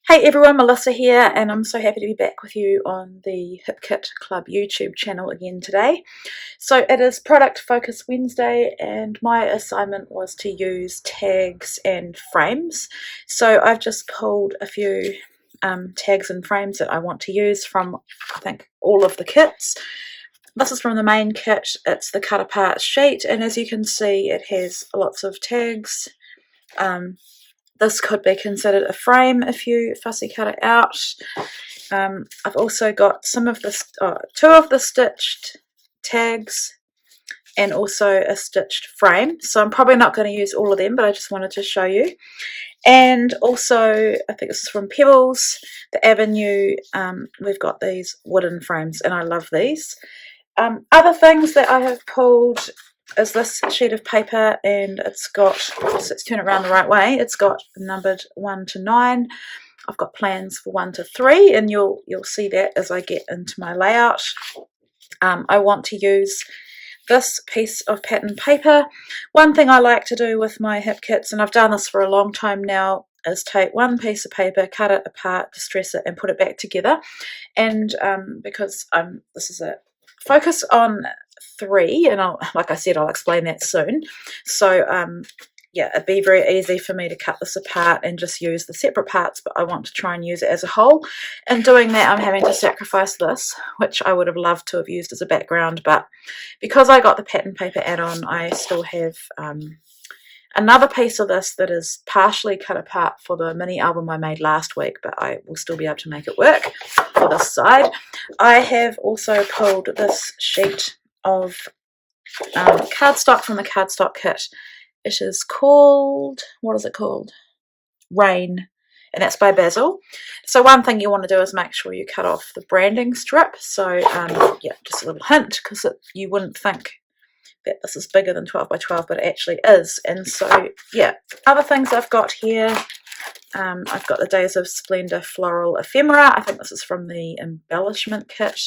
Hey everyone, Melissa here, and I'm so happy to be back with you on the Hip Kit Club YouTube channel again today. So it is Product Focus Wednesday, and my assignment was to use tags and frames. So I've just pulled a few tags and frames that I want to use from, I think, all of the kits. This is from the main kit. It's the cut apart sheet, and as you can see, it has lots of tags. This could be considered a frame if you fussy cut it out. I've also got two of the stitched tags and also a stitched frame. So I'm probably not going to use all of them, but I just wanted to show you. And also, I think this is from Pebbles, the Avenue. We've got these wooden frames, and I love these. Other things that I have pulled is this sheet of paper, and it's got, let's turn it around the right way, it's got numbered 1 to 9. I've got plans for 1 to 3, and you'll see that as I get into my layout. I want to use this piece of pattern paper. One thing I like to do with my hip kits, and I've done this for a long time now, is take one piece of paper, cut it apart, distress it, and put it back together. And because this is a focus on 3, and like I said, I'll explain that soon. So yeah, it'd be very easy for me to cut this apart and just use the separate parts, but I want to try and use it as a whole. In doing that, I'm having to sacrifice this, which I would have loved to have used as a background, but because I got the pattern paper add-on, I still have another piece of this that is partially cut apart for the mini album I made last week, but I will still be able to make it work for this side. I have also pulled this sheet of cardstock from the cardstock kit. It is called, what is it called? Rain, and that's by Basil. So one thing you want to do is make sure you cut off the branding strip. So yeah, just a little hint, because you wouldn't think that this is bigger than 12 by 12, but it actually is. And so yeah, other things I've got here, I've got the Days of Splendor Floral Ephemera. I think this is from the embellishment kit.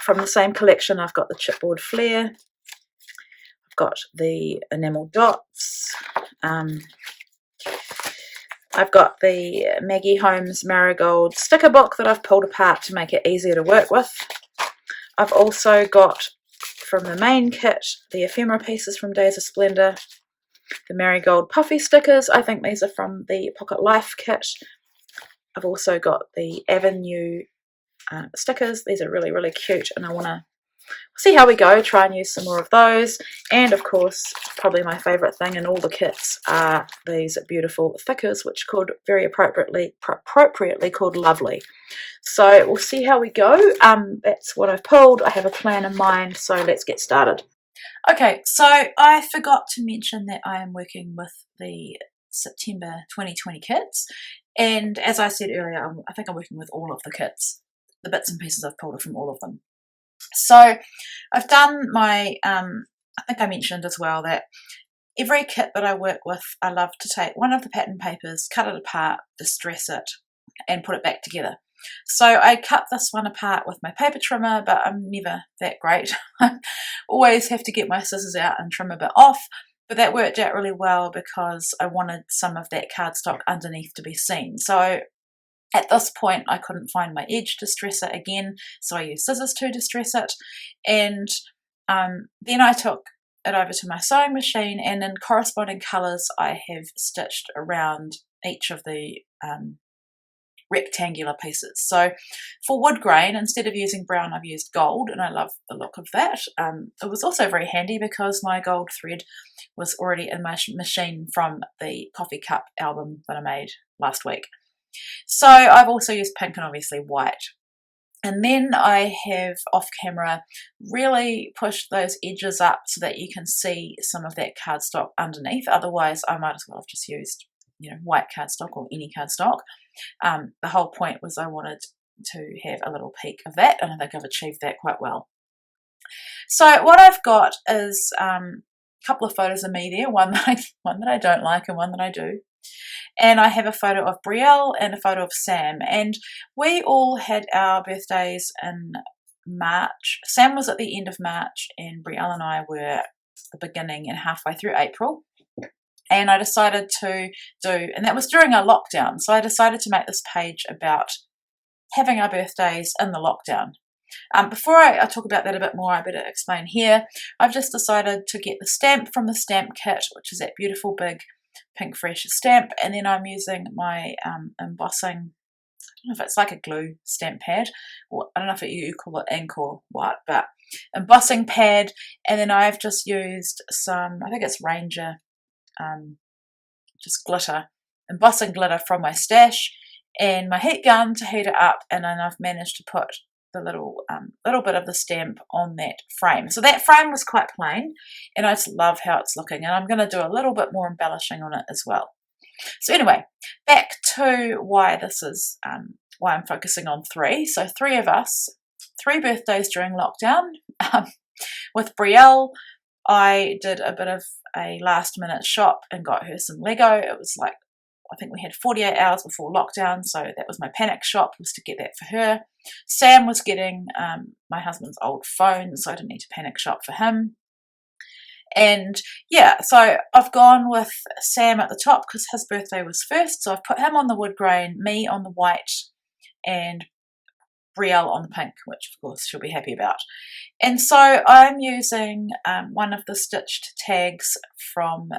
From the same collection, I've got the chipboard flare. I've got the enamel dots. I've got the Maggie Holmes Marigold sticker book that I've pulled apart to make it easier to work with. I've also got, from the main kit, the ephemera pieces from Days of Splendor, the Marigold puffy stickers. I think these are from the Pocket Life kit. I've also got the Avenue stickers. These are really, really cute, and I want to see how we go, try and use some more of those. And of course, probably my favourite thing in all the kits are these beautiful thickers, which are called, very appropriately called Lovely. So we'll see how we go. That's what I've pulled. I have a plan in mind, so let's get started. Okay, so I forgot to mention that I am working with the September 2020 kits, and as I said earlier, I think I'm working with all of the kits. The bits and pieces I've pulled are from all of them. So I've done my, I think I mentioned as well that every kit that I work with, I love to take one of the pattern papers, cut it apart, distress it, and put it back together. So I cut this one apart with my paper trimmer, but I'm never that great. I always have to get my scissors out and trim a bit off, but that worked out really well because I wanted some of that cardstock underneath to be seen. So at this point, I couldn't find my edge distresser again, so I used scissors to distress it. And then I took it over to my sewing machine, and in corresponding colours, I have stitched around each of the rectangular pieces. So for wood grain, instead of using brown, I've used gold, and I love the look of that. It was also very handy because my gold thread was already in my machine from the coffee cup album that I made last week. So I've also used pink and obviously white. And then I have off camera really pushed those edges up so that you can see some of that cardstock underneath. Otherwise, I might as well have just used, white cardstock or any cardstock. The whole point was I wanted to have a little peek of that, and I think I've achieved that quite well. So what I've got is a couple of photos of me there, one that I don't like and one that I do. And I have a photo of Brielle and a photo of Sam. And we all had our birthdays in March. Sam was at the end of March, and Brielle and I were the beginning and halfway through April. And I decided to and that was during our lockdown, so I decided to make this page about having our birthdays in the lockdown. Before I talk about that a bit more, I better explain here. I've just decided to get the stamp from the stamp kit, which is that beautiful big pink fresh stamp, and then I'm using my embossing, I don't know if it's like a glue stamp pad, or I don't know if you call it ink or what, but embossing pad, and then I've just used some, I think it's Ranger, just glitter, embossing glitter from my stash, and my heat gun to heat it up, and then I've managed to put the little bit of the stamp on that frame. So that frame was quite plain, and I just love how it's looking, and I'm going to do a little bit more embellishing on it as well. So anyway, back to why this is why I'm focusing on 3. So 3 of us, 3 birthdays during lockdown. With Brielle, I did a bit of a last minute shop and got her some Lego. It was like, I think we had 48 hours before lockdown, so that was my panic shop, was to get that for her. Sam was getting my husband's old phone, so I didn't need to panic shop for him. And yeah, so I've gone with Sam at the top because his birthday was first, so I've put him on the wood grain, me on the white, and Brielle on the pink, which of course she'll be happy about. And so I'm using one of the stitched tags from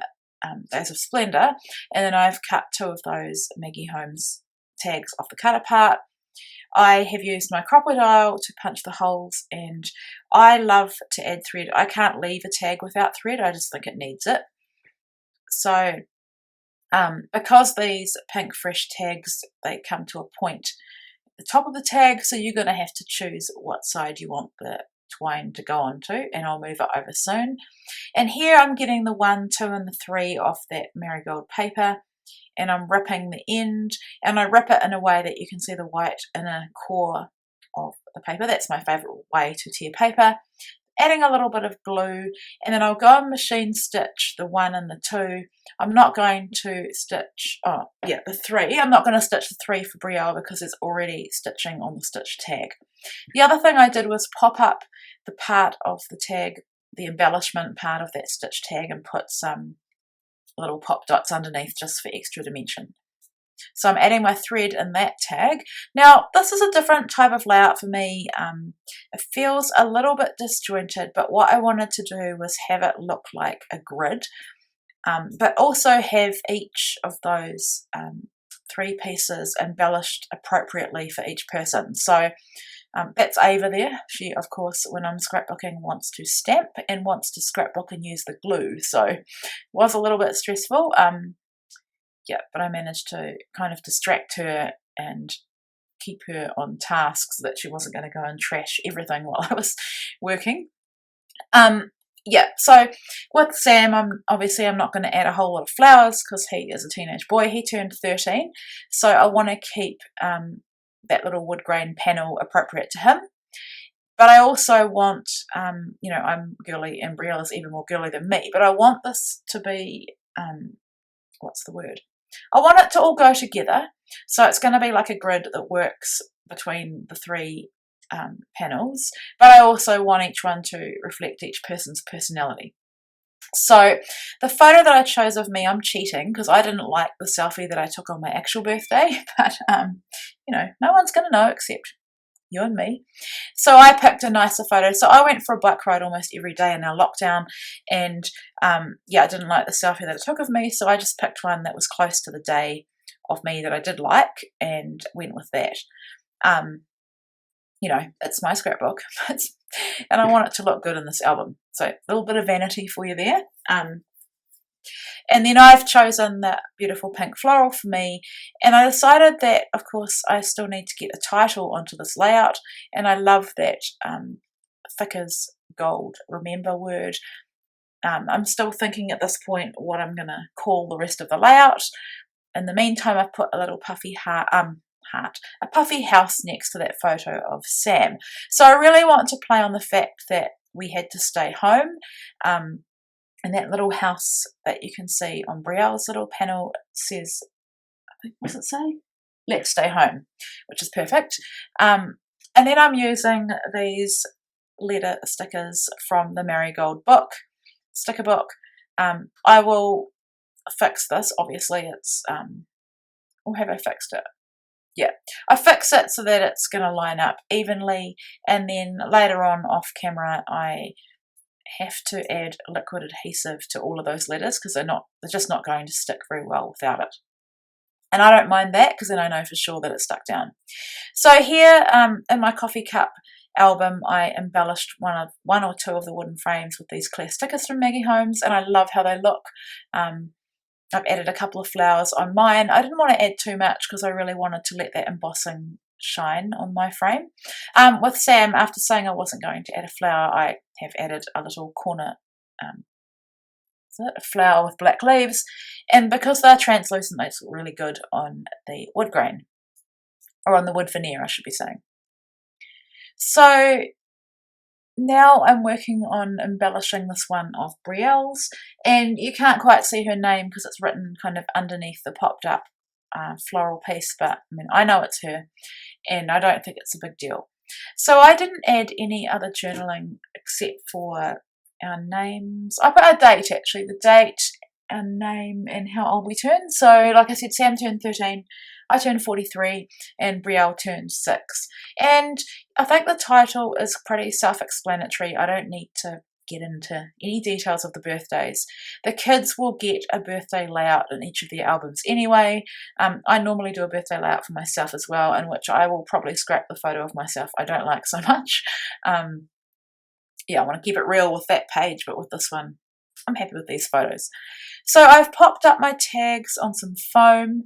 Days of Splendor, and then I've cut 2 of those Maggie Holmes tags off the cutter part. I have used my crocodile to punch the holes, and I love to add thread. I can't leave a tag without thread, I just think it needs it. So because these pink fresh tags, they come to a point at the top of the tag, so you're going to have to choose what side you want the twine to go on to, and I'll move it over soon. And here I'm getting the 1, 2 and the 3 off that marigold paper, and I'm ripping the end, and I rip it in a way that you can see the white inner core of the paper. That's my favourite way to tear paper. Adding a little bit of glue, and then I'll go and machine stitch the 1 and the 2. I'm not going to stitch, the 3. I'm not going to stitch the 3 for Brielle because it's already stitching on the stitch tag. The other thing I did was pop up the part of the tag, the embellishment part of that stitch tag, and put some little pop dots underneath just for extra dimension. So I'm adding my thread in that tag. Now this is a different type of layout for me. It feels a little bit disjointed, but what I wanted to do was have it look like a grid, but also have each of those 3 pieces embellished appropriately for each person. So that's Ava there. She, of course, when I'm scrapbooking, wants to stamp and wants to scrapbook and use the glue. So it was a little bit stressful. Yeah, but I managed to kind of distract her and keep her on task so that she wasn't going to go and trash everything while I was working. Yeah, so with Sam, I'm not going to add a whole lot of flowers because he is a teenage boy. He turned 13, so I want to keep that little wood grain panel appropriate to him. But I also want, I'm girly and Brielle is even more girly than me, but I want this to be, what's the word? I want it to all go together, so it's going to be like a grid that works between the 3 panels, but I also want each one to reflect each person's personality. So the photo that I chose of me, I'm cheating because I didn't like the selfie that I took on my actual birthday, but no one's going to know except you and me. So I picked a nicer photo. So I went for a bike ride almost every day in our lockdown, and I didn't like the selfie that it took of me, so I just picked one that was close to the day of me that I did like and went with that. It's my scrapbook, and I want it to look good in this album. So a little bit of vanity for you there. And then I've chosen that beautiful pink floral for me, and I decided that, of course, I still need to get a title onto this layout, and I love that thick as gold remember word. I'm still thinking at this point what I'm going to call the rest of the layout. In the meantime, I've put a little puffy a puffy house next to that photo of Sam. So I really want to play on the fact that we had to stay home. And that little house that you can see on Brielle's little panel says, what does it say? Let's stay home, which is perfect. And then I'm using these letter stickers from the Marigold book, sticker book. fix this. Obviously it's, or have I fixed it? Yeah, I fix it so that it's going to line up evenly, and then later on off camera I have to add liquid adhesive to all of those letters because they're just not going to stick very well without it. And I don't mind that because then I know for sure that it's stuck down. So here in my coffee cup album, I embellished one or two of the wooden frames with these clear stickers from Maggie Holmes, and I love how they look. I've added a couple of flowers on mine. I didn't want to add too much because I really wanted to let that embossing shine on my frame. With Sam, after saying I wasn't going to add a flower, I have added a little corner a flower with black leaves, and because they're translucent, they look really good on the wood grain, or on the wood veneer I should be saying. So now I'm working on embellishing this one of Brielle's, and you can't quite see her name because it's written kind of underneath the popped up floral piece, but I mean, I know it's her and I don't think it's a big deal. So I didn't add any other journaling except for our names. I put a date, actually, the date, our name, and how old we turned. So like I said, Sam turned 13, I turned 43, and Brielle turned 6. And I think the title is pretty self-explanatory. I don't need to get into any details of the birthdays. The kids will get a birthday layout in each of their albums anyway. I normally do a birthday layout for myself as well, in which I will probably scrap the photo of myself I don't like so much. Yeah, I want to keep it real with that page, but with this one, I'm happy with these photos. So I've popped up my tags on some foam,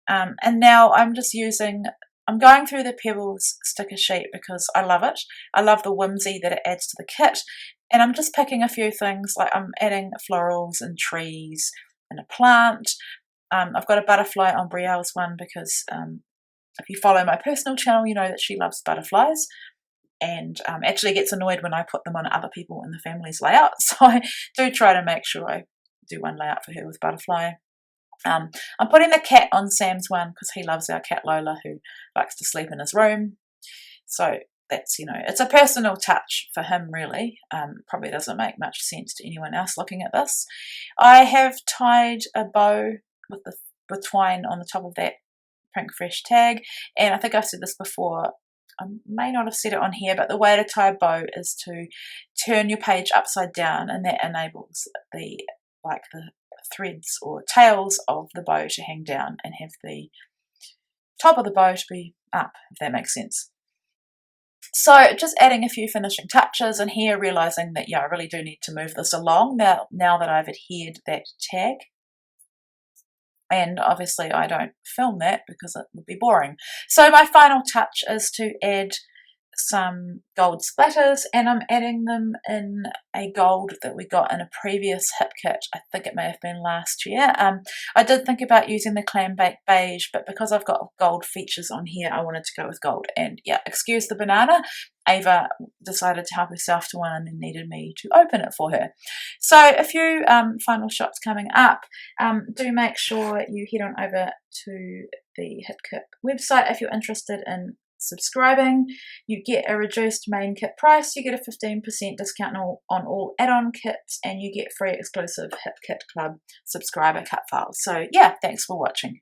and now I'm going through the Pebbles sticker sheet because I love it. I love the whimsy that it adds to the kit, and I'm just picking a few things, like I'm adding florals and trees and a plant. I've got a butterfly on Brielle's one because if you follow my personal channel, you know that she loves butterflies, and actually gets annoyed when I put them on other people in the family's layout. So I do try to make sure I do one layout for her with butterfly. I'm putting the cat on Sam's one because he loves our cat Lola, who likes to sleep in his room. So that's, it's a personal touch for him, really. Probably doesn't make much sense to anyone else looking at this. I have tied a bow with twine on the top of that Pink Fresh tag, and I think I've said this before. I may not have said it on here, but the way to tie a bow is to turn your page upside down, and that enables the threads or tails of the bow to hang down and have the top of the bow to be up, if that makes sense. So just adding a few finishing touches, and here realizing that, yeah, I really do need to move this along now that I've adhered that tag. And obviously I don't film that because it would be boring. So my final touch is to add some gold splatters, and I'm adding them in a gold that we got in a previous hip kit. I think it may have been last year. I did think about using the clam baked beige, but because I've got gold features on here, I wanted to go with gold. And yeah, excuse the banana. Ava decided to help herself to one and then needed me to open it for her. So a few final shots coming up. Do make sure you head on over to the Hip Kit website if you're interested in subscribing. You get a reduced main kit price, you get a 15% discount on all add-on kits, and you get free exclusive Hip Kit Club subscriber cut files. So yeah, thanks for watching.